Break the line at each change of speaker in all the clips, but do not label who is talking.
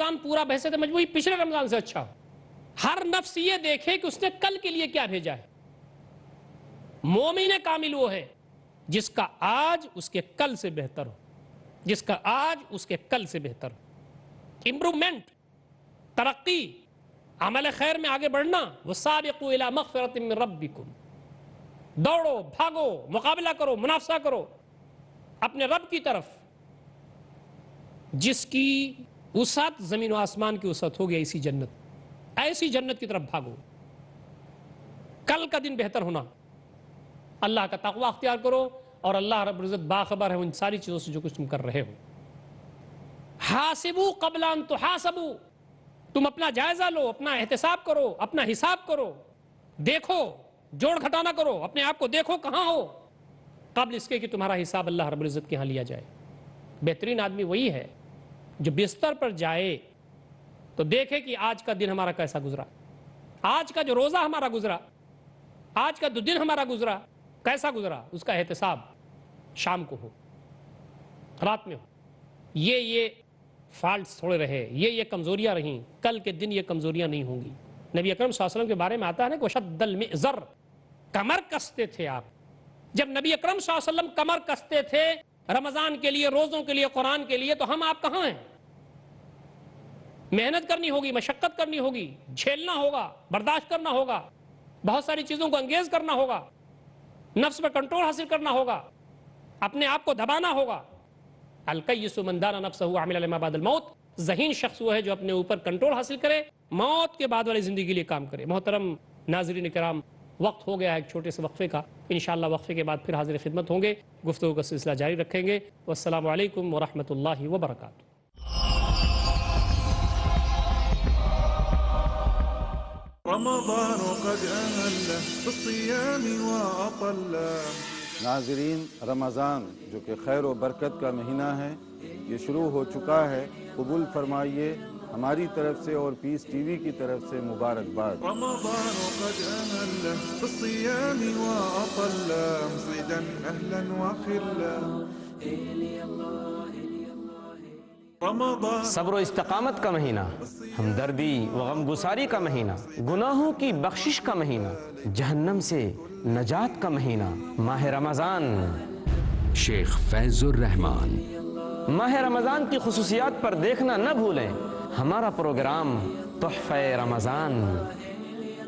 رمضان پورا بحثیت مجموعی پچھلے رمضان سے اچھا ہو. ہر نفس یہ دیکھے کہ اس نے کل کے لیے کیا بھیجا ہے. مومن کامل وہ ہے جس کا آج اس کے کل سے بہتر ہو, جس کا آج اس کے کل سے بہتر ہو. امپرومنٹ, ترقی, عمل خیر میں آگے بڑھنا. وَسَابِقُوا إِلَىٰ مَغْفِرَةٍ مِّن رَبِّكُمْ, دوڑو, بھاگو, مقابلہ کرو, منافسہ کرو اپنے رب کی طرف جس کی وسعت زمین و آسمان کی وسعت ہو گئی. ایسی جنت, ایسی جنت کی طرف بھاگو. کل کا دن بہتر ہونا, اللہ کا تقوی اختیار کرو, اور اللہ رب العزت باخبر ہے ان ساری چیزوں سے جو کچھ تم کر رہے ہو. حاسبوا قبل ان تحاسبوا, تم اپنا جائزہ لو, اپنا احتساب کرو, اپنا حساب کرو, دیکھو, جوڑ گھٹانا کرو, اپنے آپ کو دیکھو کہاں ہو قبل اس کے کہ تمہارا حساب اللہ رب العزت کے ہاں لیا جائے. بہترین آدمی وہی ہے جو بستر پر جائے تو دیکھے کہ آج کا دن ہمارا کیسا گزرا, آج کا جو روزہ ہمارا گزرا, آج کا جو دن ہمارا گزرا کیسا گزرا, اس کا احتساب شام کو ہو, رات میں ہو. یہ فالٹس تھوڑے رہے, یہ کمزوریاں رہیں, کل کے دن یہ کمزوریاں نہیں ہوں گی. نبی اکرم صلی اللہ علیہ وسلم کے بارے میں آتا ہے نا کہ وَشَدَّ الْمِئْزَرَ, کمر کستے تھے آپ. جب نبی اکرم صلی اللہ علیہ وسلم کمر کستے تھے رمضان کے لیے, روزوں کے لیے, قرآن کے لیے, تو ہم آپ کہاں ہیں؟ محنت کرنی ہوگی, مشقت کرنی ہوگی, جھیلنا ہوگا, برداشت کرنا ہوگا, بہت ساری چیزوں کو انگیز کرنا ہوگا, نفس پر کنٹرول حاصل کرنا ہوگا, اپنے آپ کو دبانا ہوگا. الکیس من دان نفسہ وعمل لما بعد الموت, ذہین شخص وہ ہے جو اپنے اوپر کنٹرول حاصل کرے, موت کے بعد والی زندگی کے لیے کام کرے. محترم ناظرین کرام, وقت ہو گیا ہے ایک چھوٹے سے وقفے کا. انشاءاللہ وقفے کے بعد پھر حاضر خدمت ہوں گے, گفتگو کا سلسلہ جاری رکھیں گے. والسلام علیکم ورحمۃ اللہ وبرکاتہ.
رمضان قد أهل بالصيام وأطل.
ناظرین, رمضان جو کہ خیر و برکت کا مہینہ ہے یہ شروع ہو چکا ہے. قبول فرمائیے ہماری طرف سے اور پیس ٹی وی کی طرف سے مبارکباد.
رمضان قد أهل بالصيام وأطل مصيدا أهلا وخلا.
صبر و استقامت کا مہینہ, ہمدردی و غمگساری کا مہینہ, گناہوں کی بخشش کا مہینہ, جہنم سے نجات کا مہینہ, ماہ رمضان.
شیخ فیض الرحمان.
ماہ رمضان کی خصوصیات پر دیکھنا نہ بھولیں ہمارا پروگرام تحفہ رمضان.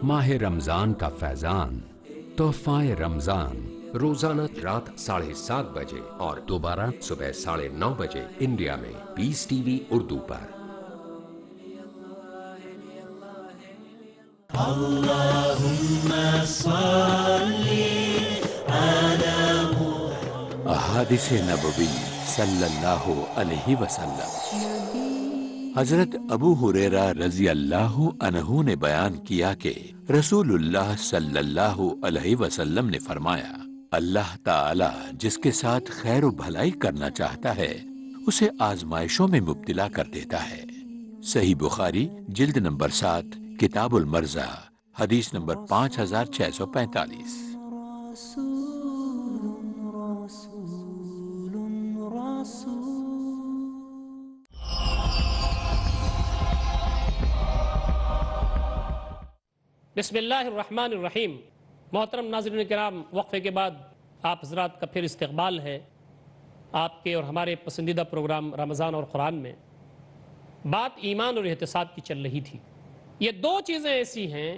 ماہ رمضان کا فیضان, تحفہ رمضان, روزانہ رات 7:30 بجے اور دوبارہ صبح 9:30 بجے انڈیا میں پیس ٹی وی اردو پر. احادیث نبوی صلی اللہ علیہ وسلم. حضرت ابو ہریرہ رضی اللہ عنہ نے بیان کیا کہ رسول اللہ صلی اللہ علیہ وسلم نے فرمایا, اللہ تعالی جس کے ساتھ خیر و بھلائی کرنا چاہتا ہے اسے آزمائشوں میں مبتلا کر دیتا ہے. صحیح بخاری جلد نمبر 7 کتاب المرضع حدیث نمبر 5645.
بسم اللہ الرحمن الرحیم. محترم ناظرین کرام, وقفے کے بعد آپ حضرات کا پھر استقبال ہے آپ کے اور ہمارے پسندیدہ پروگرام رمضان اور قرآن میں. بات ایمان اور احتساب کی چل رہی تھی. یہ دو چیزیں ایسی ہیں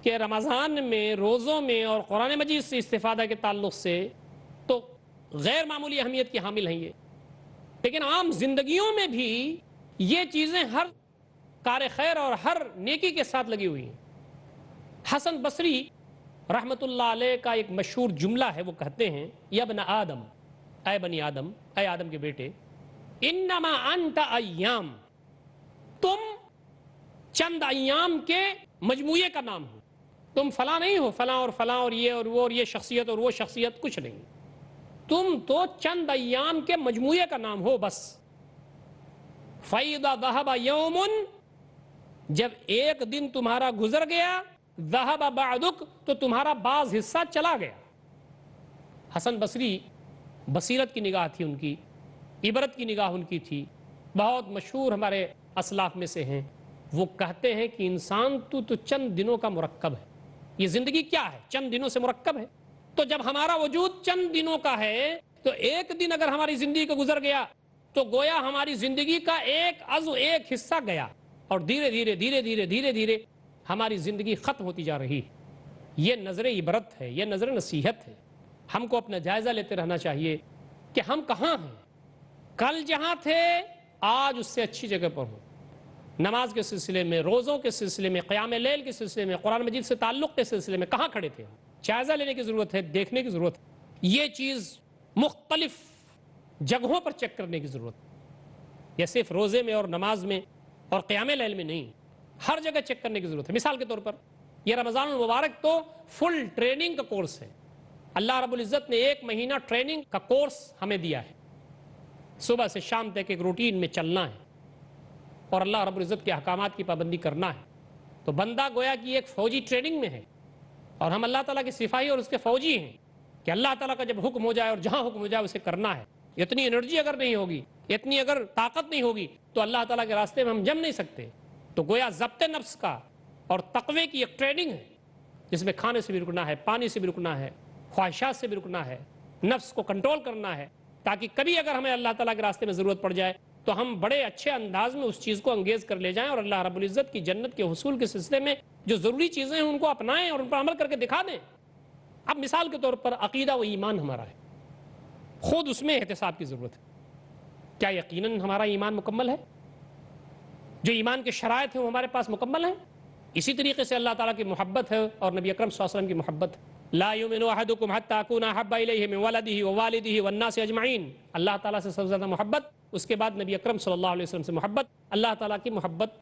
کہ رمضان میں, روزوں میں اور قرآن مجید سے استفادہ کے تعلق سے تو غیر معمولی اہمیت کی حامل ہیں یہ, لیکن عام زندگیوں میں بھی یہ چیزیں ہر کار خیر اور ہر نیکی کے ساتھ لگی ہوئی ہیں. حسن بصری رحمت اللہ علیہ کا ایک مشہور جملہ ہے, وہ کہتے ہیں, یا ابن آدم, اے بنی آدم, اے آدم کے بیٹے, انما انت ایام, تم چند ایام کے مجموعے کا نام ہو, تم فلاں نہیں ہو, فلاں اور یہ اور وہ اور یہ شخصیت اور وہ شخصیت, کچھ نہیں, تم تو چند ایام کے مجموعے کا نام ہو بس. فَإِذَا ذَهَبَ يَوْمٌ, جب ایک دن تمہارا گزر گیا, ذَهَبَ بَعْدُكَ, تو تمہارا بعض حصہ چلا گیا. حسن بصری بصیرت کی نگاہ تھی ان کی, عبرت کی نگاہ ان کی تھی. بہت مشہور ہمارے اسلاف میں سے ہیں، وہ کہتے ہیں کہ انسان تو چند دنوں کا مرکب ہے، یہ زندگی کیا ہے؟ چند دنوں سے مرکب ہے۔ تو جب ہمارا وجود چند دنوں کا ہے تو ایک دن اگر ہماری زندگی کو گزر گیا تو گویا ہماری زندگی کا ایک عضو، ایک حصہ گیا، اور دھیرے دھیرے دھیرے دھیرے دھیرے دھیرے ہماری زندگی ختم ہوتی جا رہی ہے۔ یہ نظر عبرت ہے، یہ نظر نصیحت ہے۔ ہم کو اپنا جائزہ لیتے رہنا چاہیے کہ ہم کہاں ہیں، کل جہاں تھے آج اس سے اچھی جگہ پر ہوں۔ نماز کے سلسلے میں، روزوں کے سلسلے میں، قیام لیل کے سلسلے میں، قرآن مجید سے تعلق کے سلسلے میں کہاں کھڑے تھے؟ جائزہ لینے کی ضرورت ہے، دیکھنے کی ضرورت ہے۔ یہ چیز مختلف جگہوں پر چیک کرنے کی ضرورت ہے، یہ صرف روزے میں اور نماز میں اور قیام لیل میں نہیں، ہر جگہ چیک کرنے کی ضرورت ہے۔ مثال کے طور پر یہ رمضان المبارک تو فل ٹریننگ کا کورس ہے۔ اللہ رب العزت نے 1 مہینہ ٹریننگ کا کورس ہمیں دیا ہے، صبح سے شام تک ایک روٹین میں چلنا ہے اور اللہ رب العزت کے احکامات کی پابندی کرنا ہے۔ تو بندہ گویا کہ ایک فوجی ٹریننگ میں ہے، اور ہم اللہ تعالیٰ کے سپاہی اور اس کے فوجی ہیں کہ اللہ تعالیٰ کا جب حکم ہو جائے اور جہاں حکم ہو جائے اسے کرنا ہے۔ اتنی انرجی اگر نہیں ہوگی، اتنی اگر طاقت نہیں ہوگی تو اللہ تعالیٰ کے راستے میں ہم جم نہیں سکتے۔ تو گویا ضبط نفس کا اور تقوی کی ایک ٹریننگ ہے، جس میں کھانے سے بھی رکنا ہے، پانی سے بھی رکنا ہے، خواہشات سے بھی رکنا ہے، نفس کو کنٹرول کرنا ہے، تاکہ کبھی اگر ہمیں اللہ تعالیٰ کے راستے میں ضرورت پڑ جائے تو ہم بڑے اچھے انداز میں اس چیز کو انگیز کر لے جائیں اور اللہ رب العزت کی جنت کے حصول کے سلسلے میں جو ضروری چیزیں ہیں ان کو اپنائیں اور ان پر عمل کر کے دکھا دیں۔ اب مثال کے طور پر عقیدہ و ایمان ہمارا ہے، خود اس میں احتساب کی ضرورت ہے۔ کیا یقیناً ہمارا ایمان مکمل ہے؟ جو ایمان کے شرائط ہیں وہ ہمارے پاس مکمل ہیں؟ اسی طریقے سے اللہ تعالیٰ کی محبت ہے اور نبی اکرم صلی اللہ علیہ وسلم کی محبت ہے۔ لا یؤمن احدکم حتی اکون احب الیہ من ولدہ ووالدہ والناس اجمعین۔ اللہ تعالیٰ سے سب سے زیادہ محبت، اس کے بعد نبی اکرم صلی اللہ علیہ وسلم سے محبت۔ اللہ تعالیٰ کی محبت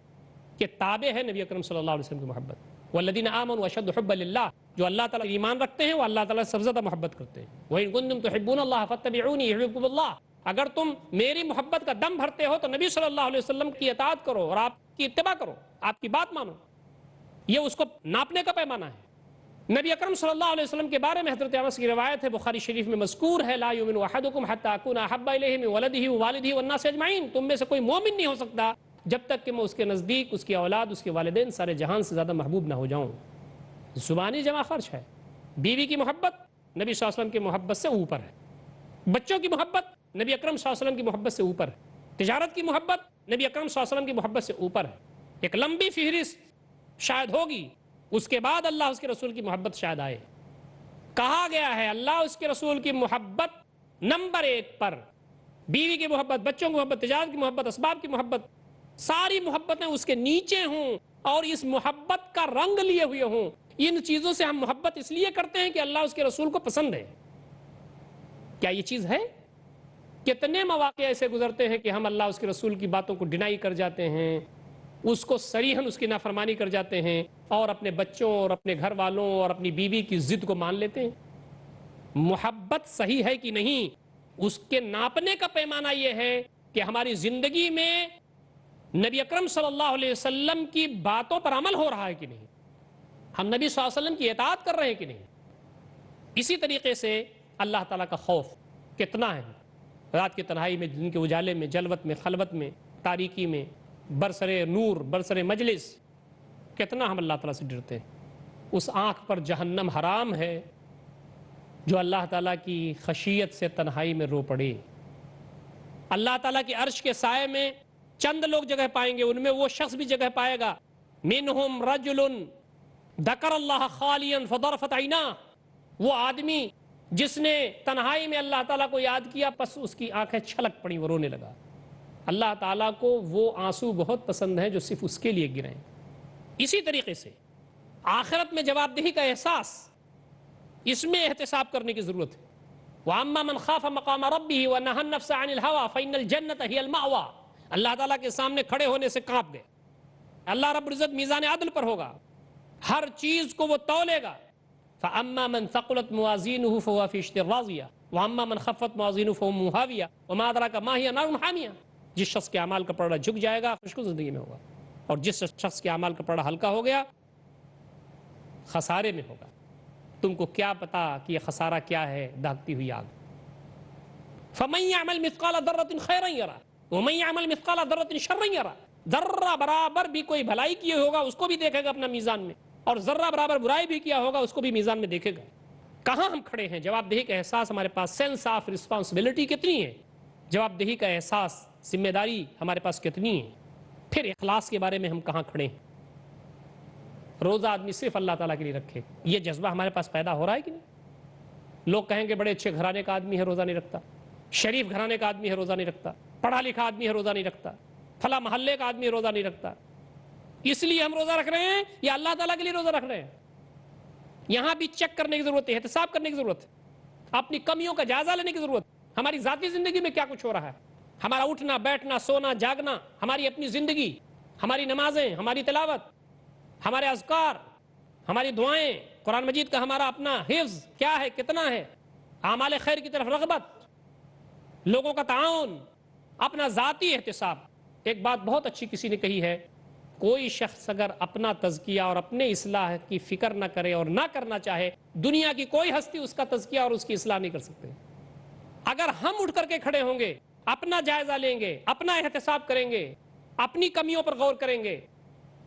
کے تابع ہے نبی اکرم صلی اللہ علیہ وسلم کی محبت۔ والذین آمنوا اشد حبا للہ، جو اللہ تعالیٰ ایمان رکھتے ہیں وہ اللہ تعالیٰ سے سب سے زیادہ محبت کرتے ہیں۔ وَإِن كُنتُمْ تُحِبُّونَ اللَّهَ فَاتَّبِعُونِي يُحْبِبْكُمُ اللَّهُ، اگر تم میری محبت کا دم بھرتے ہو تو نبی صلی اللہ علیہ وسلم کی اطاعت کرو اور آپ کی اتباع کرو، آپ کی بات مانو۔ یہ اس کو ناپنے کا پیمانہ ہے۔ نبی اکرم صلی اللہ علیہ وسلم کے بارے میں حضرت انس کی روایت ہے، بخاری شریف میں مذکور ہے، لا یؤمن احدکم حتی اکون احب الیہ من ولدہ ووالدہ والناس اجمعین، تم میں سے کوئی مومن نہیں ہو سکتا جب تک کہ میں اس کے نزدیک، اس کی اولاد، اس کے والدین، سارے جہان سے زیادہ محبوب نہ ہو جاؤں۔ زبانی جمع خرچ ہے۔ بیوی کی محبت نبی صلی اللہ علیہ وسلم کی محبت سے اوپر ہے، بچوں کی محبت نبی اکرم صلی اللہ علیہ وسلم کی محبت سے اوپر ہے، تجارت کی محبت نبی اکرم صلی اللہ علیہ وسلم کی محبت سے اوپر ہے۔ ایک لمبی فہرست شاید ہوگی، اس کے بعد اللہ اس کے رسول کی محبت شاید آئے۔ کہا گیا ہے اللہ اس کے رسول کی محبت نمبر 1 پر، بیوی کی محبت، بچوں کی محبت، تجارت کی محبت، اسباب کی محبت، ساری محبتیں اس کے نیچے ہوں اور اس محبت کا رنگ لیے ہوئے ہوں۔ ان چیزوں سے ہم محبت اس لیے کرتے ہیں کہ اللہ اس کے رسول کو پسند ہے۔ کیا یہ چیز ہے؟ کتنے مواقع ایسے گزرتے ہیں کہ ہم اللہ اس کے رسول کی باتوں کو ڈینائی کر جاتے ہیں، اس کو صریحاً اس کی نافرمانی کر جاتے ہیں اور اپنے بچوں اور اپنے گھر والوں اور اپنی بیوی کی ضد کو مان لیتے ہیں۔ محبت صحیح ہے کہ نہیں، اس کے ناپنے کا پیمانہ یہ ہے کہ ہماری زندگی میں نبی اکرم صلی اللہ علیہ وسلم کی باتوں پر عمل ہو رہا ہے کہ نہیں، ہم نبی صلی اللہ علیہ وسلم کی اطاعت کر رہے ہیں کہ نہیں۔ اسی طریقے سے اللہ تعالیٰ کا خوف کتنا ہے، رات کی تنہائی میں، دن کے اجالے میں، جلوت میں، خلوت میں، تاریکی میں، برسر نور، برسر مجلس، کتنا ہم اللہ تعالیٰ سے ڈرتے ہیں۔ اس آنکھ پر جہنم حرام ہے جو اللہ تعالیٰ کی خشیت سے تنہائی میں رو پڑے۔ اللہ تعالیٰ کی عرش کے سائے میں چند لوگ جگہ پائیں گے، ان میں وہ شخص بھی جگہ پائے گا، منہم رجل ذکر اللہ خالیا فضرفت عیناہ، وہ آدمی جس نے تنہائی میں اللہ تعالیٰ کو یاد کیا، پس اس کی آنکھیں چھلک پڑیں، وہ رونے لگا۔ اللہ تعالیٰ کو وہ آنسو بہت پسند ہیں جو صرف اس کے لیے گریں۔ اسی طریقے سے آخرت میں جواب دہی کا احساس، اس میں احتساب کرنے کی ضرورت ہے۔ وَأَمَّا مَنْ خَافَ مَقَامَ رَبِّهِ وَنَهَى النَّفْسَ عَنِ الْهَوَىٰ فَإِنَّ الْجَنَّةَ هِيَ الْمَأْوَىٰ، اللہ تعالیٰ کے سامنے کھڑے ہونے سے کانپ گئے۔ اللہ رب العزت میزان عدل پر ہوگا، ہر چیز کو وہ تولے گا۔ فَأَمَّا مَنْ ثَقُلَتْ مَوَازِينُهُ فَهُوَ فِي عِيشَةٍ رَاضِيَةٍ وَأَمَّا مَنْ خَفَّتْ مَوَازِينُهُ فَهُوَ مُهَاوِيَةٌ وَمَا أَدْرَاكَ مَا هِيَ نَارٌ حَامِيَةٌ، جس شخص کے اعمال کا پڑا جھک جائے گا خوشگو زندگی میں ہوگا، اور جس شخص کے اعمال کا پڑا ہلکا ہو گیا خسارے میں ہوگا۔ تم کو کیا پتا کہ یہ خسارہ کیا ہے؟ داغتی ہوئی آگ۔ فَمَن يَعْمَلْ مِثْقَالَ ذَرَّةٍ خَيْرًا يَرَهُ وَمَن يَعْمَلْ مِثْقَالَ ذَرَّةٍ شَرًّا يَرَهُ، ذرہ برابر بھی کوئی بھلائی کیے ہوگا اس کو بھی دیکھے گا اپنا میزان میں، اور ذرہ برابر برائی بھی کیا ہوگا اس کو بھی میزان میں دیکھے گا۔ کہاں ہم کھڑے ہیں؟ جواب دہی کا احساس ہمارے پاس، سینس آف رسپانسبلٹی کتنی ہے؟ جواب دہی کا احساس، ذمہ داری ہمارے پاس کتنی ہے؟ پھر اخلاص کے بارے میں ہم کہاں کھڑے ہیں؟ روزہ آدمی صرف اللہ تعالیٰ کے لیے رکھے، یہ جذبہ ہمارے پاس پیدا ہو رہا ہے کہ نہیں؟ لوگ کہیں گے بڑے اچھے گھرانے کا آدمی ہے روزہ نہیں رکھتا، شریف گھرانے کا آدمی ہے روزہ نہیں رکھتا، پڑھا لکھا آدمی ہے روزہ نہیں رکھتا، فلاں محلے کا آدمی ہے روزہ نہیں رکھتا۔ اس لیے ہم روزہ رکھ رہے ہیں یا اللہ تعالیٰ کے لیے روزہ رکھ رہے ہیں؟ یہاں بھی چیک کرنے کی ضرورت ہے، احتساب کرنے کی ضرورت ہے، اپنی کمیوں کا جائزہ لینے کی ضرورت ہے۔ ہماری ذاتی زندگی میں کیا کچھ ہو رہا ہے؟ ہمارا اٹھنا بیٹھنا سونا جاگنا، ہماری اپنی زندگی، ہماری نمازیں، ہماری تلاوت، ہمارے اذکار، ہماری دعائیں، قرآن مجید کا ہمارا اپنا حفظ کیا ہے، کتنا ہے، اعمال خیر کی طرف رغبت، لوگوں کا تعاون، اپنا ذاتی احتساب۔ ایک بات بہت اچھی کسی نے کہی ہے، کوئی شخص اگر اپنا تزکیہ اور اپنے اصلاح کی فکر نہ کرے اور نہ کرنا چاہے، دنیا کی کوئی ہستی اس کا تزکیہ اور اس کی اصلاح نہیں کر سکتے۔ اگر ہم اٹھ کر کے کھڑے ہوں گے، اپنا جائزہ لیں گے، اپنا احتساب کریں گے، اپنی کمیوں پر غور کریں گے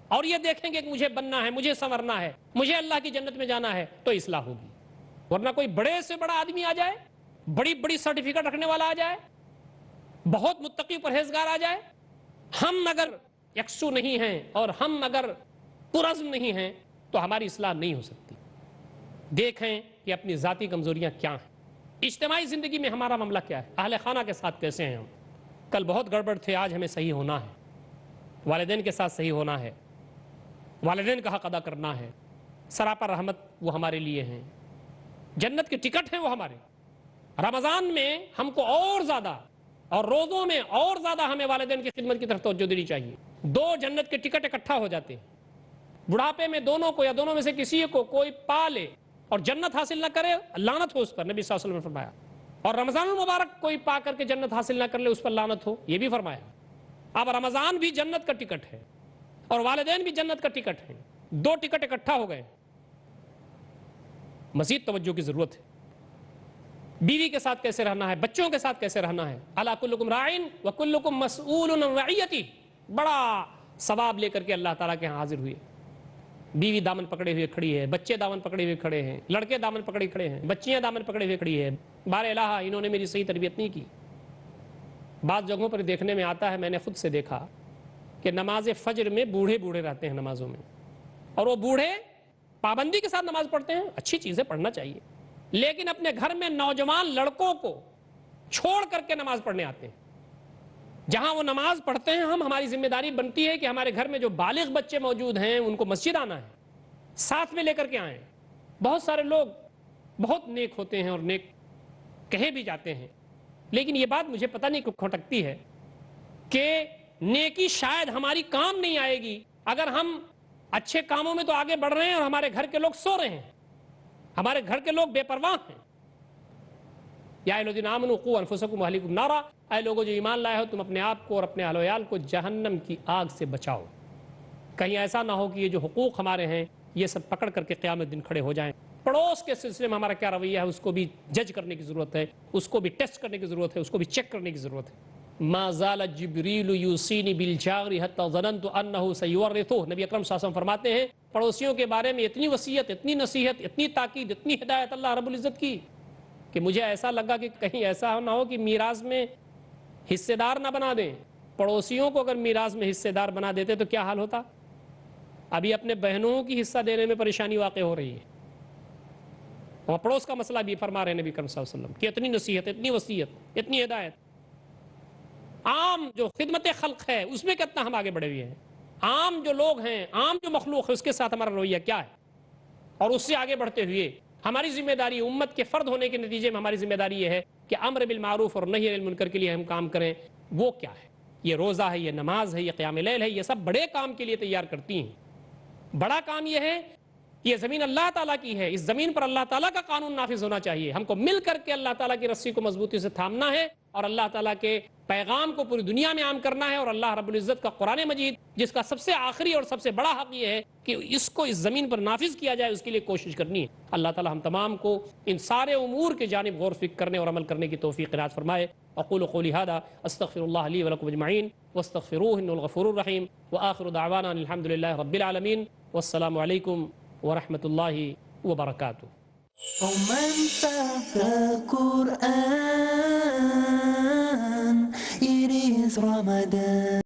اور یہ دیکھیں گے کہ مجھے بننا ہے، مجھے سنورنا ہے، مجھے اللہ کی جنت میں جانا ہے، تو اصلاح ہوگی۔ ورنہ کوئی بڑے سے بڑا آدمی آ جائے، بڑی بڑی سرٹیفکیٹ رکھنے والا آ جائے، بہت متقی پرہیزگار آ جائے، ہم اگر یکسو نہیں ہیں اور ہم اگر پرعزم نہیں ہیں تو ہماری اصلاح نہیں ہو سکتی۔ دیکھیں کہ اپنی ذاتی کمزوریاں کیا ہیں، اجتماعی زندگی میں ہمارا معاملہ کیا ہے، اہل خانہ کے ساتھ کیسے ہیں ہم۔ کل بہت گڑبڑ تھے، آج ہمیں صحیح ہونا ہے، والدین کے ساتھ صحیح ہونا ہے، والدین کا حق ادا کرنا ہے، سراپا رحمت وہ ہمارے لیے ہیں، جنت کے ٹکٹ ہیں وہ ہمارے۔ رمضان میں ہم کو اور زیادہ اور روزوں میں اور زیادہ ہمیں والدین کی خدمت کی طرف توجہ دینی چاہیے۔ دو جنت کے ٹکٹ اکٹھا ہو جاتے ہیں، بڑھاپے میں دونوں کو یا دونوں میں سے کسی کو کوئی پا لے اور جنت حاصل نہ کرے، لعنت ہو اس پر، نبی صلی اللہ علیہ وسلم نے فرمایا۔ اور رمضان المبارک کوئی پا کر کے جنت حاصل نہ کر لے، اس پر لعنت ہو، یہ بھی فرمایا۔ اب رمضان بھی جنت کا ٹکٹ ہے اور والدین بھی جنت کا ٹکٹ ہے، دو ٹکٹ اکٹھا ہو گئے، مزید توجہ کی ضرورت ہے۔ بیوی کے ساتھ کیسے رہنا ہے، بچوں کے ساتھ کیسے رہنا ہے۔ الا کلکم راعٍ وکلکم مسئول عن رعیتہ، بڑا ثواب لے کر کے اللہ تعالیٰ کے ہاں حاضر ہوئے۔ بیوی دامن پکڑے ہوئے کھڑی ہے، بچے دامن پکڑے ہوئے کھڑے ہیں، لڑکے دامن پکڑے کھڑے ہیں، بچیاں دامن پکڑے ہوئے کھڑی ہے۔ بار الہ انہوں نے میری صحیح تربیت نہیں کی۔ بعض جگہوں پر دیکھنے میں آتا ہے، میں نے خود سے دیکھا کہ نماز فجر میں بوڑھے بوڑھے رہتے ہیں نمازوں میں، اور وہ بوڑھے پابندی کے ساتھ نماز پڑھتے ہیں، اچھی چیزیں پڑھنا چاہیے، لیکن اپنے گھر میں نوجوان لڑکوں کو چھوڑ کر کے نماز پڑھنے آتے ہیں۔ جہاں وہ نماز پڑھتے ہیں، ہماری ذمہ داری بنتی ہے کہ ہمارے گھر میں جو بالغ بچے موجود ہیں ان کو مسجد آنا ہے، ساتھ میں لے کر کے آئیں۔ بہت سارے لوگ بہت نیک ہوتے ہیں اور نیک کہے بھی جاتے ہیں، لیکن یہ بات مجھے پتہ نہیں کیوں کھٹکتی ہے کہ نیکی شاید ہماری کام نہیں آئے گی اگر ہم اچھے کاموں میں تو آگے بڑھ رہے ہیں اور ہمارے گھر کے لوگ سو رہے ہیں، ہمارے گھر کے لوگ بے پرواہ ہیں۔ یا ایھا الذین آمنوا قوا انفسکم واہلیکم نارا، اے لوگوں جو ایمان لائے ہو تم اپنے آپ کو اور اپنے اہل و عیال کو جہنم کی آگ سے بچاؤ۔ کہیں ایسا نہ ہو کہ یہ جو حقوق ہمارے ہیں یہ سب پکڑ کر کے قیامت دن کھڑے ہو جائیں۔ پڑوس کے سلسلے میں ہمارا کیا رویہ ہے اس کو بھی جج کرنے کی ضرورت ہے، اس کو بھی ٹیسٹ کرنے کی ضرورت ہے، اس کو بھی چیک کرنے کی ضرورت ہے۔ ما زال جبریل یوصینی بالجار حتی ظننت انہ سیورثہ، نبی اکرم صلی اللہ علیہ وسلم فرماتے ہیں پڑوسیوں کے بارے میں اتنی وصیت، اتنی نصیحت، اتنی تاکید، اتنی ہدایت اللہ رب العزت کی کہ مجھے ایسا لگا کہ کہیں ایسا نہ ہو کہ میراث میں حصے دار نہ بنا دیں۔ پڑوسیوں کو اگر میراث میں حصے دار بنا دیتے تو کیا حال ہوتا؟ ابھی اپنے بہنوں کی حصہ دینے میں پریشانی واقع ہو رہی ہے، اور پڑوس کا مسئلہ بھی فرما رہے ہیں نبی کریم صلی اللہ علیہ وسلم کہ اتنی نصیحت، اتنی وصیت، اتنی ہدایت۔ عام جو خدمت خلق ہے اس میں کتنا ہم آگے بڑھے ہوئے ہیں، عام جو لوگ ہیں، عام جو مخلوق ہے اس کے ساتھ ہمارا رویہ کیا ہے، اور اس سے آگے بڑھتے ہوئے ہماری ذمہ داری، امت کے فرد ہونے کے نتیجے میں ہماری ذمہ داری یہ ہے کہ امر بالمعروف اور نہی عن المنکر کے لیے ہم کام کریں۔ وہ کیا ہے؟ یہ روزہ ہے، یہ نماز ہے، یہ قیام لیل ہے، یہ سب بڑے کام کے لیے تیار کرتی ہیں۔ بڑا کام یہ ہے کہ یہ زمین اللہ تعالیٰ کی ہے، اس زمین پر اللہ تعالیٰ کا قانون نافذ ہونا چاہیے، ہم کو مل کر کے اللہ تعالیٰ کی رسی کو مضبوطی سے تھامنا ہے اور اللہ تعالیٰ کے پیغام کو پوری دنیا میں عام کرنا ہے. اور اللہ رب العزت کا قرآن مجید جس کا سب سے آخری اور سب سے بڑا حق یہ ہے کہ اس کو اس زمین پر نافذ کیا جائے, اس کے لیے کوشش کرنی ہے. اللہ تعالیٰ ہم تمام کو ان سارے امور کے جانب غور فکر کرنے اور عمل کرنے کی توفیق عنایت فرمائے. اقول قولی ھذا استغفر اللہ لی ولکم اجمعین واستغفروہ انہ الغفور الرحیم وآخر دعوانا الحمد للہ رب العالمین والسلام علیکم ورحمۃ اللہ وبرکاتہ.
ومن فهم Quran, it is Ramadan.